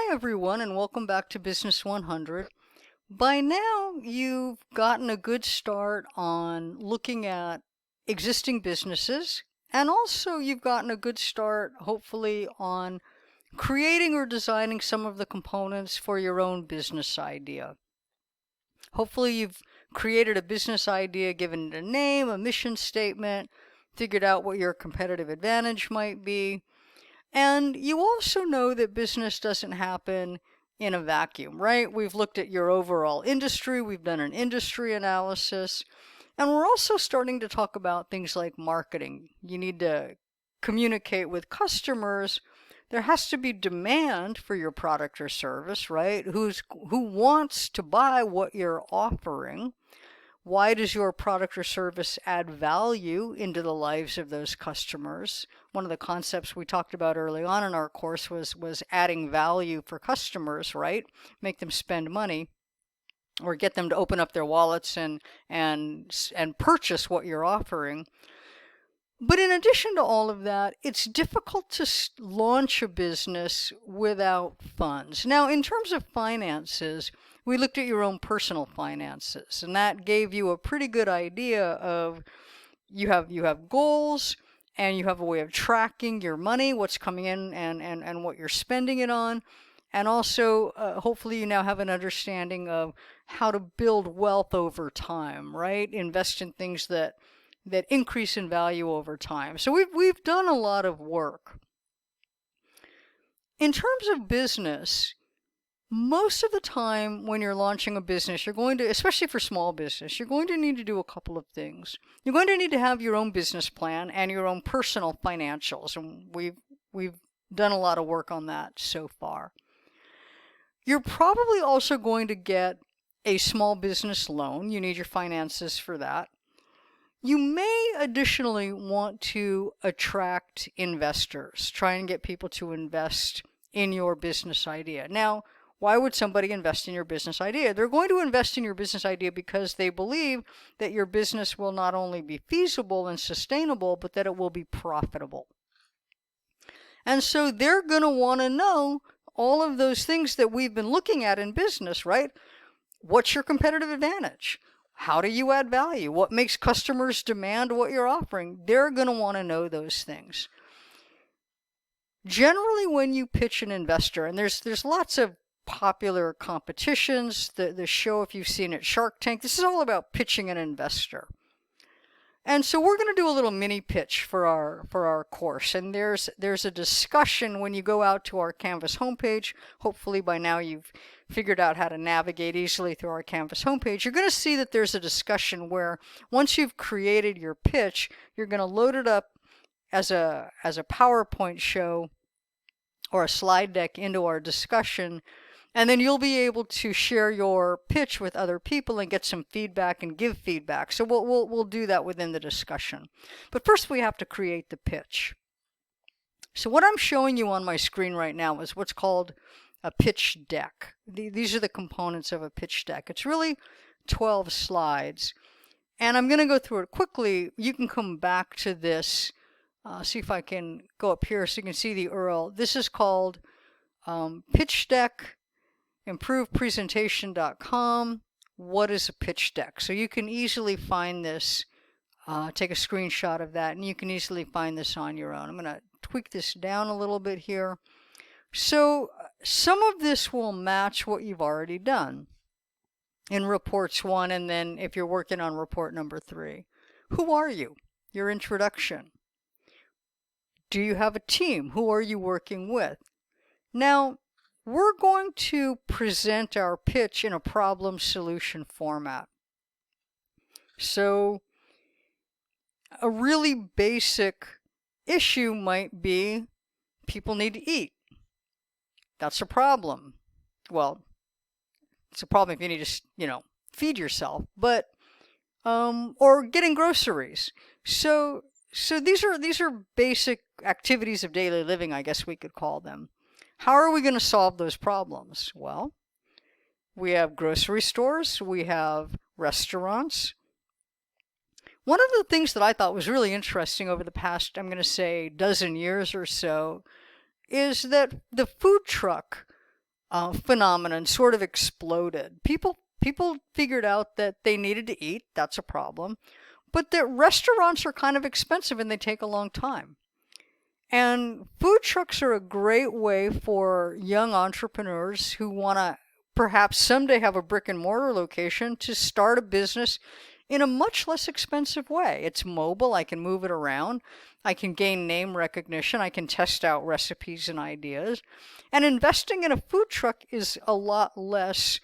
Hi everyone, and welcome back to Business 100. By now, you've gotten a good start on looking at existing businesses, and also you've gotten a good start, hopefully, on creating or designing some of the components for your own business idea. Hopefully, you've created a business idea, given it a name, a mission statement, figured out what your competitive advantage might be. And you also know that business doesn't happen in a vacuum, right? We've looked at your overall industry, we've done an industry analysis, and we're also starting to talk about things like marketing. You need to communicate with customers. There has to be demand for your product or service, right? Who wants to buy what you're offering? Why does your product or service add value into the lives of those customers? One of the concepts we talked about early on in our course was adding value for customers, right? Make them spend money or get them to open up their wallets and purchase what you're offering. But in addition to all of that, it's difficult to launch a business without funds. Now, in terms of finances, we looked at your own personal finances, and that gave you a pretty good idea of you have goals, and you have a way of tracking your money, what's coming in and what you're spending it on. And also, hopefully, you now have an understanding of how to build wealth over time, right? Invest in things that increase in value over time. So we've done a lot of work. In terms of business, most of the time when you're launching a business, you're going to, especially for small business, you're going to need to do a couple of things. You're going to need to have your own business plan and your own personal financials, and we've done a lot of work on that so far. You're probably also going to get a small business loan. You need your finances for that. You may additionally want to attract investors, try and get people to invest in your business idea. Now, why would somebody invest in your business idea? They're going to invest in your business idea because they believe that your business will not only be feasible and sustainable, but that it will be profitable. And so they're going to want to know all of those things that we've been looking at in business, right? What's your competitive advantage? How do you add value? What makes customers demand what you're offering? They're going to want to know those things. Generally, when you pitch an investor, and there's lots of popular competitions, the show, if you've seen it, Shark Tank, this is all about pitching an investor. And so we're going to do a little mini pitch for our course. And there's a discussion when you go out to our Canvas homepage. Hopefully by now you've figured out how to navigate easily through our Canvas homepage. You're going to see that there's a discussion where once you've created your pitch, you're going to load it up as a PowerPoint show or a slide deck into our discussion. And then you'll be able to share your pitch with other people and get some feedback and give feedback. So we'll do that within the discussion. But first we have to create the pitch. So what I'm showing you on my screen right now is what's called a pitch deck. These are the components of a pitch deck. It's really 12 slides. And I'm going to go through it quickly. You can come back to this. See if I can go up here so you can see the URL. This is called pitch deck. ImprovePresentation.com. What is a pitch deck? So you can easily find this, take a screenshot of that, and you can easily find this on your own. I'm going to tweak this down a little bit here. So some of this will match what you've already done in reports 1, and then if you're working on report number 3. Who are you? Your introduction. Do you have a team? Who are you working with? Now, we're going to present our pitch in a problem-solution format. So a really basic issue might be people need to eat. That's a problem. Well, it's a problem if you need to, feed yourself, but or getting groceries. So these are basic activities of daily living, I guess we could call them. How are we going to solve those problems? Well, we have grocery stores, we have restaurants. One of the things that I thought was really interesting over the past, I'm going to say, dozen years or so, is that the food truck phenomenon sort of exploded. People figured out that they needed to eat. That's a problem. But that restaurants are kind of expensive and they take a long time. And food trucks are a great way for young entrepreneurs who want to perhaps someday have a brick and mortar location to start a business in a much less expensive way. It's mobile. I can move it around. I can gain name recognition. I can test out recipes and ideas. And investing in a food truck is a lot less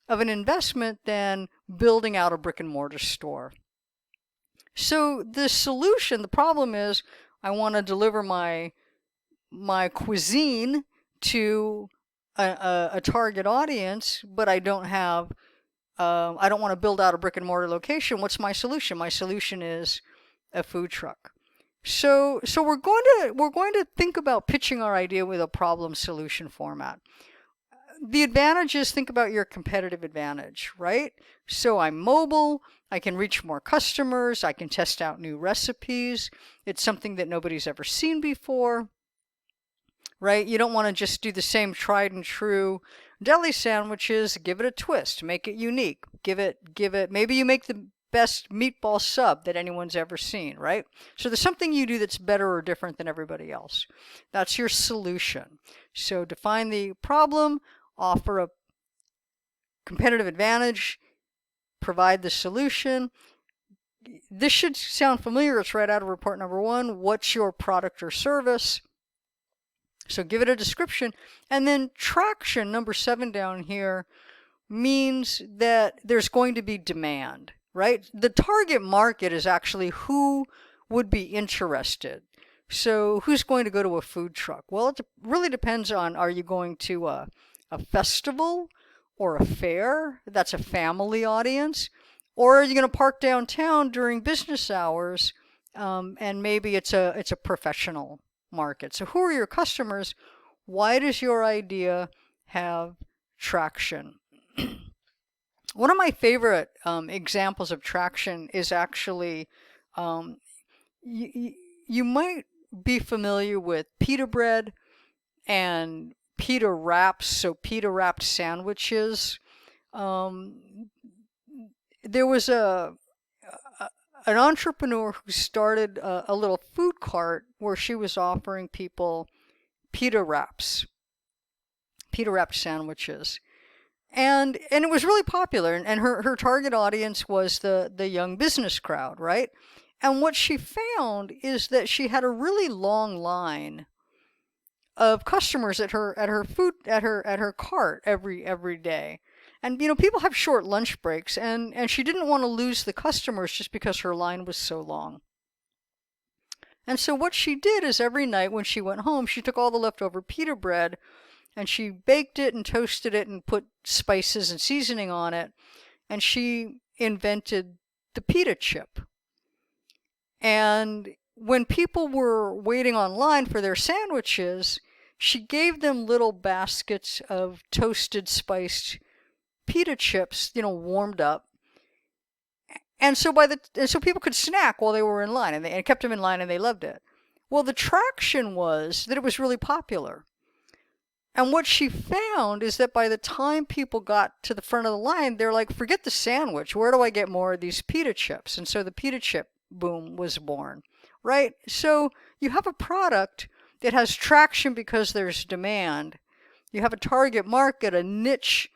of an investment than building out a brick and mortar store. So the solution, the problem is I want to deliver my cuisine to a target audience, but I don't have I don't want to build out a brick and mortar location. What's my solution? My solution is a food truck. So we're going to think about pitching our idea with a problem solution format. The advantage is, think about your competitive advantage, right? So I'm mobile, I can reach more customers, I can test out new recipes. It's something that nobody's ever seen before, right? You don't want to just do the same tried and true deli sandwiches. Give it a twist, make it unique. Give it, maybe you make the best meatball sub that anyone's ever seen, right? So there's something you do that's better or different than everybody else. That's your solution. So define the problem, offer a competitive advantage, provide the solution. This should sound familiar. It's right out of report number 1. What's your product or service? So give it a description. And then traction, number 7 down here, means that there's going to be demand, right? The target market is actually who would be interested. So who's going to go to a food truck? Well, it really depends on, are you going to a festival or a fair? That's a family audience. Or are you going to park downtown during business hours, and maybe it's a professional market. So who are your customers? Why does your idea have traction? One of my favorite examples of traction is actually, you might be familiar with pita bread and pita wraps, so pita wrapped sandwiches. There was an entrepreneur who started a little food cart where she was offering people pita wrapped sandwiches. And it was really popular, and her target audience was the young business crowd, right? And what she found is that she had a really long line of customers at her cart every day. And people have short lunch breaks, and she didn't want to lose the customers just because her line was so long. And so what she did is every night when she went home, she took all the leftover pita bread and she baked it and toasted it and put spices and seasoning on it, and she invented the pita chip. And when people were waiting online for their sandwiches, she gave them little baskets of toasted, spiced pita chips, warmed up. And so so people could snack while they were in line, and it kept them in line, and they loved it. Well, the traction was that it was really popular. And what she found is that by the time people got to the front of the line, they're like, forget the sandwich. Where do I get more of these pita chips? And so the pita chip boom was born, right? So you have a product that has traction because there's demand. You have a target market, a niche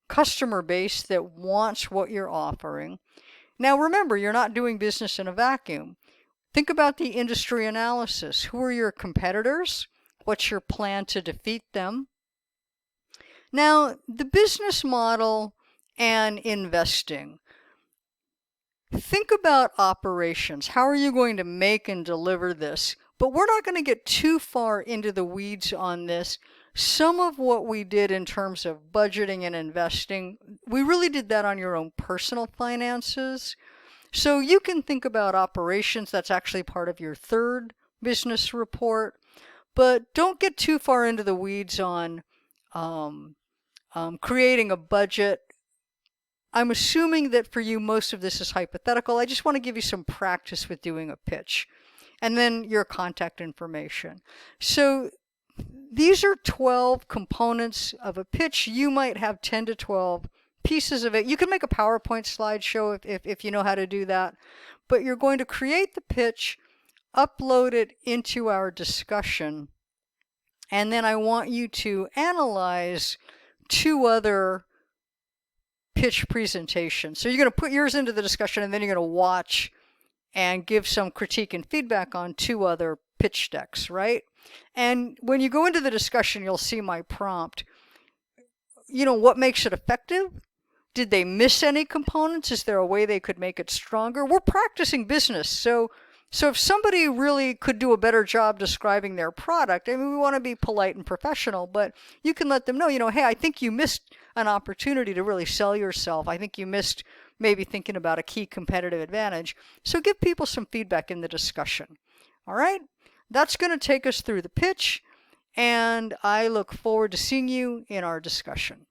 customer base that wants what you're offering. Now remember, you're not doing business in a vacuum. Think about the industry analysis. Who are your competitors? What's your plan to defeat them? Now, the business model and investing. Think about operations. How are you going to make and deliver this? But we're not going to get too far into the weeds on this. Some of what we did in terms of budgeting and investing, we really did that on your own personal finances. So you can think about operations. That's actually part of your 3rd business report. But don't get too far into the weeds on creating a budget. I'm assuming that for you, most of this is hypothetical. I just want to give you some practice with doing a pitch. And then your contact information. So these are 12 components of a pitch. You might have 10 to 12 pieces of it. You can make a PowerPoint slideshow if you know how to do that. But you're going to create the pitch, upload it into our discussion, and then I want you to analyze 2 other pitch presentations. So you're going to put yours into the discussion, and then you're going to watch and give some critique and feedback on 2 other pitch decks, right? And when you go into the discussion, you'll see my prompt. What makes it effective? Did they miss any components? Is there a way they could make it stronger? We're practicing business, so if somebody really could do a better job describing their product, I mean, we want to be polite and professional, but you can let them know, hey, I think you missed an opportunity to really sell yourself. I think you missed maybe thinking about a key competitive advantage. So give people some feedback in the discussion. All right? That's going to take us through the pitch, and I look forward to seeing you in our discussion.